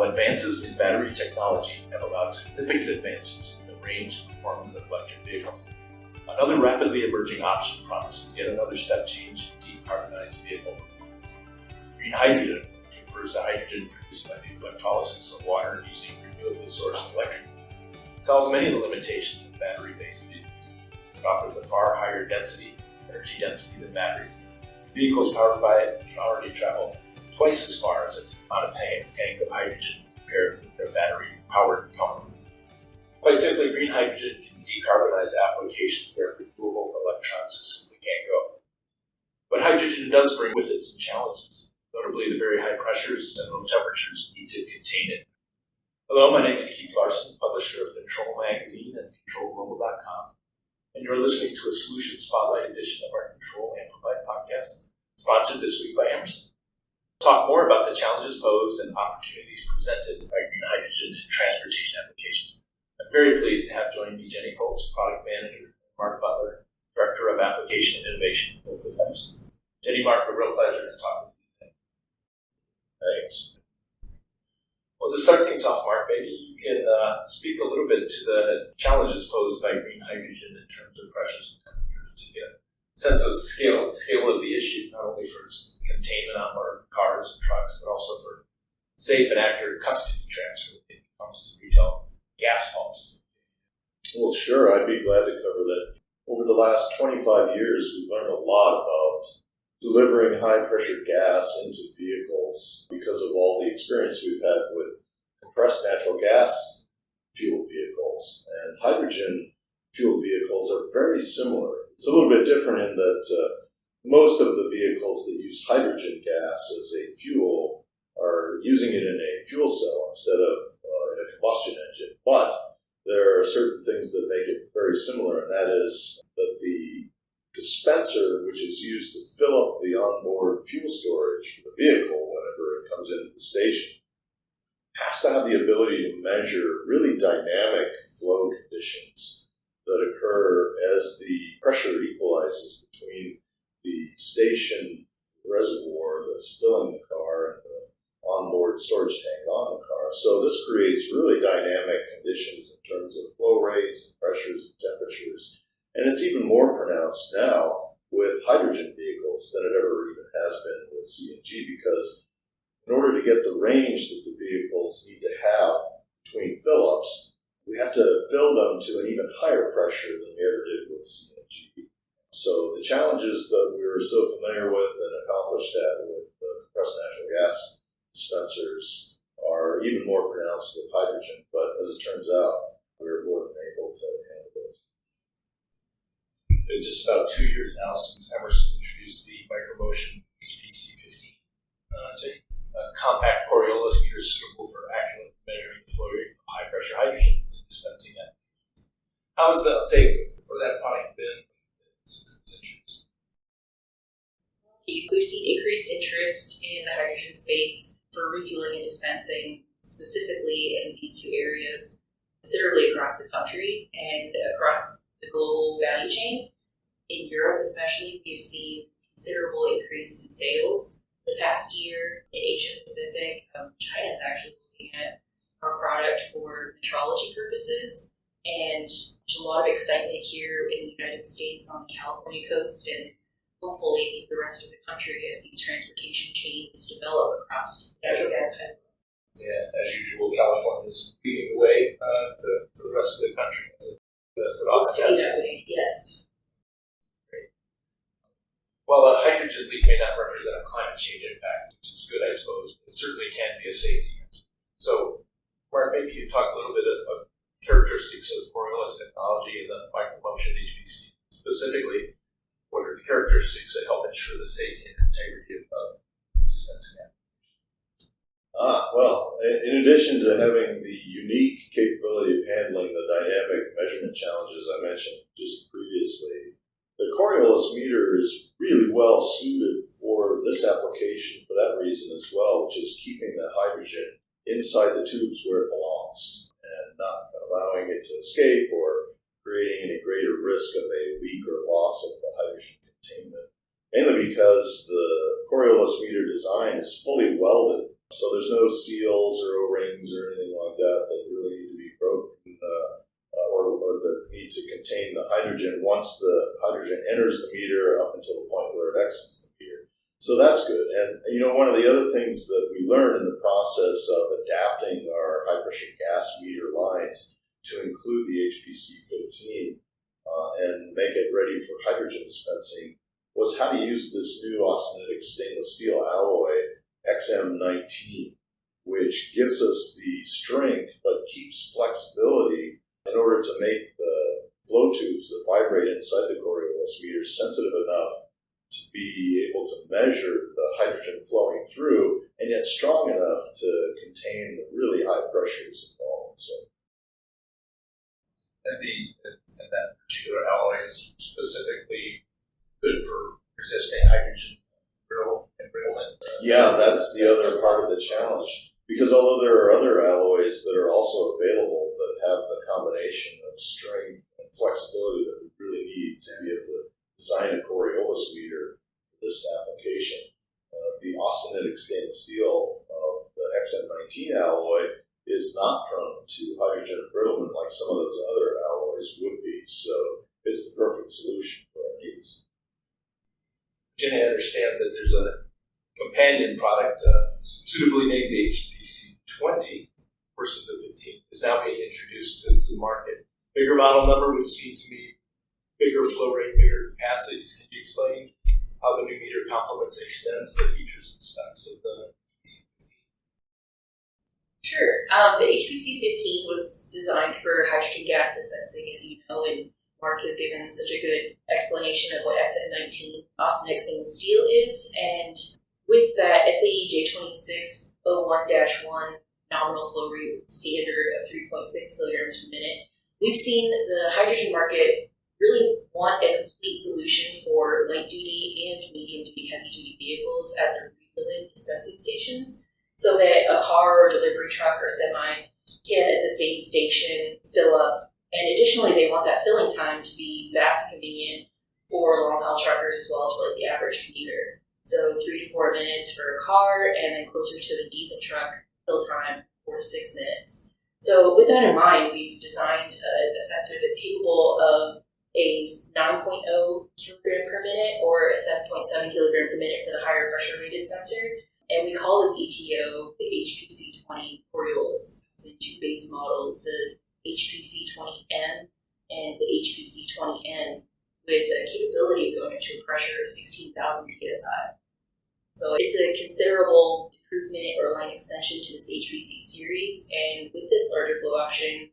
While advances in battery technology have allowed significant advances in the range and performance of electric vehicles, another rapidly emerging option promises yet another step change in decarbonized vehicle performance. Green hydrogen refers to hydrogen produced by the electrolysis of water using renewable source electrons. It solves many of the limitations of battery-based vehicles. It offers a far higher energy density than batteries. Vehicles powered by it can already travel twice as far as on a tank of hydrogen compared with their battery-powered counterparts. Quite simply, green hydrogen can decarbonize applications where renewable electrons simply can't go. But hydrogen does bring with it some challenges, notably the very high pressures and low temperatures needed to contain it. Hello, my name is Keith Larson, publisher of Control Magazine and ControlGlobal.com, and you're listening to a Solution Spotlight edition of our Control Amplified podcast, sponsored this week by Emerson. We'll talk more about the challenges posed and opportunities presented by green hydrogen in transportation applications. I'm very pleased to have joined me Genny Fultz, Product Manager, Marc Buttler, Director of Application and Innovation, both with Emerson. Genny, Marc, a real pleasure to talk with you today. Thanks. Well, to start things off, Marc, maybe you can speak a little bit to the challenges posed by green hydrogen in terms of pressures and temperatures to get a sense of the scale of the issue, not only for its containment on our cars and trucks, but also for safe and accurate custody transfer when it comes to retail gas pumps. Well, sure, I'd be glad to cover that. Over the last 25 years, we've learned a lot about delivering high-pressure gas into vehicles because of all the experience we've had with compressed natural gas fueled vehicles. And hydrogen fueled vehicles are very similar. It's a little bit different in that most of the vehicles that use hydrogen gas as a fuel are using it in a fuel cell instead of in a combustion engine. But there are certain things that make it very similar, and that is that the dispenser, which is used to fill up the onboard fuel storage for the vehicle whenever it comes into the station, has to have the ability to measure really dynamic flow conditions that occur as the pressure equalizes between the station reservoir that's filling the car and the onboard storage tank on the car. So this creates really dynamic conditions in terms of flow rates, and pressures, and temperatures. And it's even more pronounced now with hydrogen vehicles than it ever even has been with CNG, because in order to get the range that the vehicles need to have between fill-ups, we have to fill them to an even higher pressure than we ever did with CNG. So the challenges that we were so familiar with and accomplished that with the compressed natural gas dispensers are even more pronounced with hydrogen. But as it turns out, we're more than able to handle those. It's been just about 2 years now since Emerson introduced the micromotion HPC-15, compact Coriolis meter suitable for accurately measuring the flow rate of high-pressure hydrogen in dispensing applications. How has the uptake for that product been since it was introduced? We've seen increased interest in the hydrogen space for refueling and dispensing, specifically in these two areas, considerably across the country and across the global value chain. In Europe especially, we've seen considerable increase in sales the past year. In Asia Pacific, China is actually looking at our product for metrology purposes, and there's a lot of excitement here in the United States on the California coast and hopefully through the rest of the country as these transportation chains develop across natural gas pipelines. Yeah, as usual, California is leading the way to the rest of the country. Looks to be that way, yes. Great. While a hydrogen leak may not represent a climate change impact, which is good, I suppose, it certainly can be a safety issue. So, Marc, maybe you talk a little bit of characteristics of Coriolis technology and the micromotion HPC. Specifically, what are the characteristics that help ensure the safety and integrity of dispensing applications? Well, in addition to having the unique capability of handling the dynamic measurement challenges I mentioned just previously, the Coriolis meter is really well suited for this application for that reason as well, which is keeping the hydrogen inside the tubes where it belongs and not allowing it to escape or creating any greater risk of a leak or loss of the hydrogen containment. Mainly because the Coriolis meter design is fully welded So there's no seals or O-rings or anything like that that really need to be broken or that need to contain the hydrogen once the hydrogen enters the meter up until the point where it exits the meter. So that's good. And, one of the other things that we learned in the process of adapting our high-pressure gas meter lines to include the HPC 15 and make it ready for hydrogen dispensing was how to use this new austenitic stainless steel alloy XM19, which gives us the strength but keeps flexibility in order to make the flow tubes that vibrate inside the Coriolis meter sensitive enough to be able to measure the hydrogen flowing through, and yet strong enough to contain the really high pressures involved. And that particular alloy is specifically good for resisting hydrogen embrittlement. Yeah, that's the other part of the challenge. Because although there are other alloys that are also available that have the combination of strength and flexibility that we really need to be able to design a Coriolis meter for this application, the austenitic stainless steel of the XM19 alloy is not prone to hydrogen embrittlement like some of those other alloys would be. So it's the perfect solution for our needs. Genny, I understand that there's a companion product suitably named the HPC 20 versus the 15 is now being introduced to the market. Bigger model number would seem to me bigger flow rate, bigger capacities. Can you explain how the new meter complements and extends the features and specs of the HPC 15? Sure. The HPC 15 was designed for hydrogen gas dispensing, as you know, and Marc has given such a good explanation of what XM19 austenitic stainless steel is. And with that SAE J2601-1 nominal flow rate standard of 3.6 kilograms per minute, we've seen the hydrogen market really want a complete solution for light duty and medium duty, heavy duty vehicles at their refilling dispensing stations, so that a car or delivery truck or semi can at the same station fill up. And additionally, they want that filling time to be fast and convenient for long haul truckers as well as for the average commuter. So 3 to 4 minutes for a car, and then closer to the diesel truck fill time 4 to 6 minutes. So with that in mind, we've designed a sensor that's capable of a 9.0 kilogram per minute or a 7.7 kilogram per minute for the higher pressure rated sensor. And we call this ETO the HPC 20 Coriolis. It's in two base models, the HPC 20M and the HPC 20N, with a capability of going up to a pressure of 16,000 psi. So it's a considerable improvement or line extension to this HPC series, and with this larger flow option,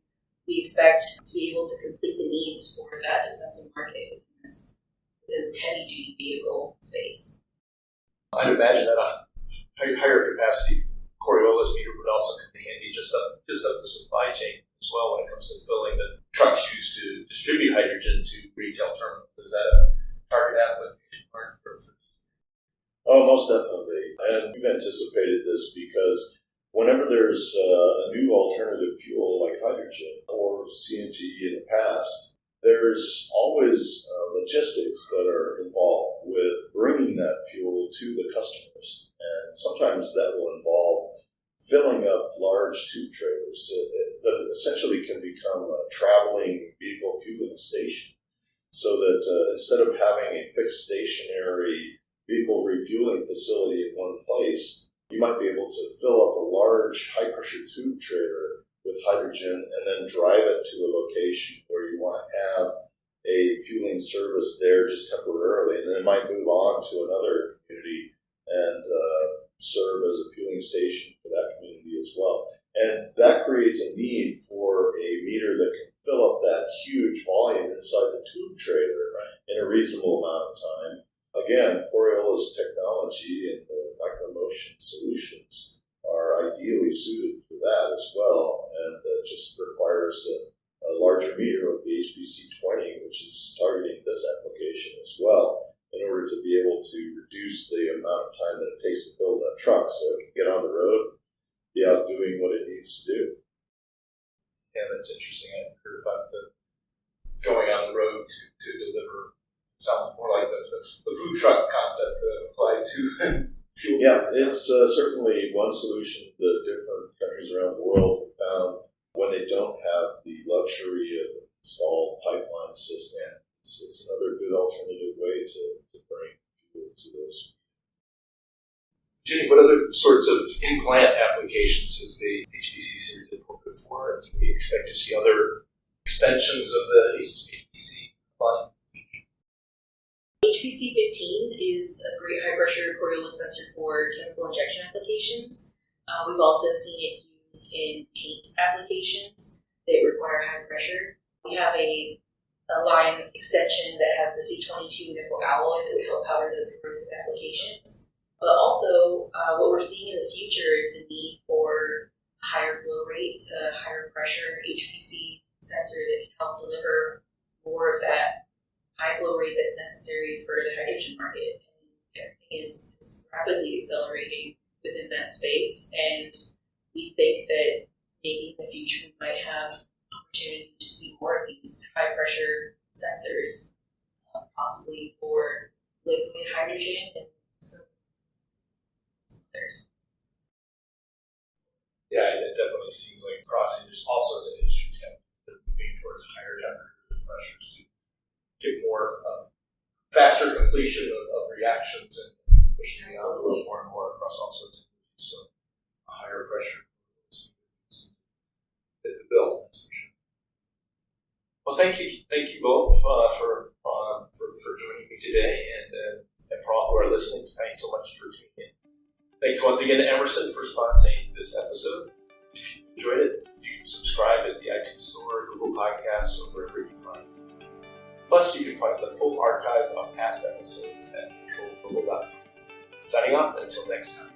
we expect to be able to complete the needs for that dispensing market within this heavy-duty vehicle space. I'd imagine that a higher capacity Coriolis meter would also come in handy just up the supply chain as well when it comes to filling the trucks used to distribute hydrogen to retail terminals. Is that a target application market for Oh, most definitely. And we've anticipated this because whenever there's a new alternative fuel like hydrogen or CNG in the past, there's always logistics that are involved with bringing that fuel to the customers. And sometimes that will involve filling up large tube trailers that essentially can become a traveling vehicle fueling station. So that instead of having a fixed stationary vehicle refueling facility in one place, you might be able to fill up a large high-pressure tube trailer with hydrogen and then drive it to a location where you want to have a fueling service there just temporarily, and then it might move on to another community and serve as a fueling station for that community as well. And that creates a need for a meter that can fill up that huge volume inside the tube trailer in a reasonable amount of time. Again, Coriolis technology and the micromotion solutions are ideally suited for that as well, and just requires a larger meter like the HPC 20, which is targeting this application as well, in order to be able to reduce the amount of time that it takes to fill that truck so it can get on the road and be out doing what it needs to do. Yeah, that's interesting. I heard about the going on the road to deliver. Sounds more like the food truck concept applied to fuel? Yeah, it's certainly one solution that different countries around the world have found when they don't have the luxury of installed pipeline system. It's another good alternative way to bring fuel to those. Jenny, what other sorts of in-plant applications is the HPC series appropriate for? And can we expect to see other extensions of the HPC line? HPC 15 is a great high-pressure Coriolis sensor for chemical injection applications. We've also seen it used in paint applications that require high pressure. We have a line extension that has the C22 nickel alloy that would help power those corrosive applications. But also, what we're seeing in the future is the need for a higher flow rate, a higher pressure HPC sensor that can help deliver more of that high flow rate that's necessary for the hydrogen market. And everything is rapidly accelerating within that space, and we think that maybe in the future we might have opportunity to see more of these high pressure sensors, possibly for liquid hydrogen and some others. Yeah, it definitely seems like across there's all sorts of industries kind of moving towards higher temperatures and pressures to get more faster completion of reactions and pushing the envelope more and more across all sorts of industries. So a higher pressure fit the bill, that's for sure. Well, thank you both for joining me today, and for all who are listening, thanks so much for tuning in. Thanks once again to Emerson for sponsoring this episode. If you enjoyed it, you can subscribe at the iTunes Store, Google Podcasts, or wherever you find podcasts. Plus, you can find the full archive of past episodes at controlglobal.com. Signing off until next time.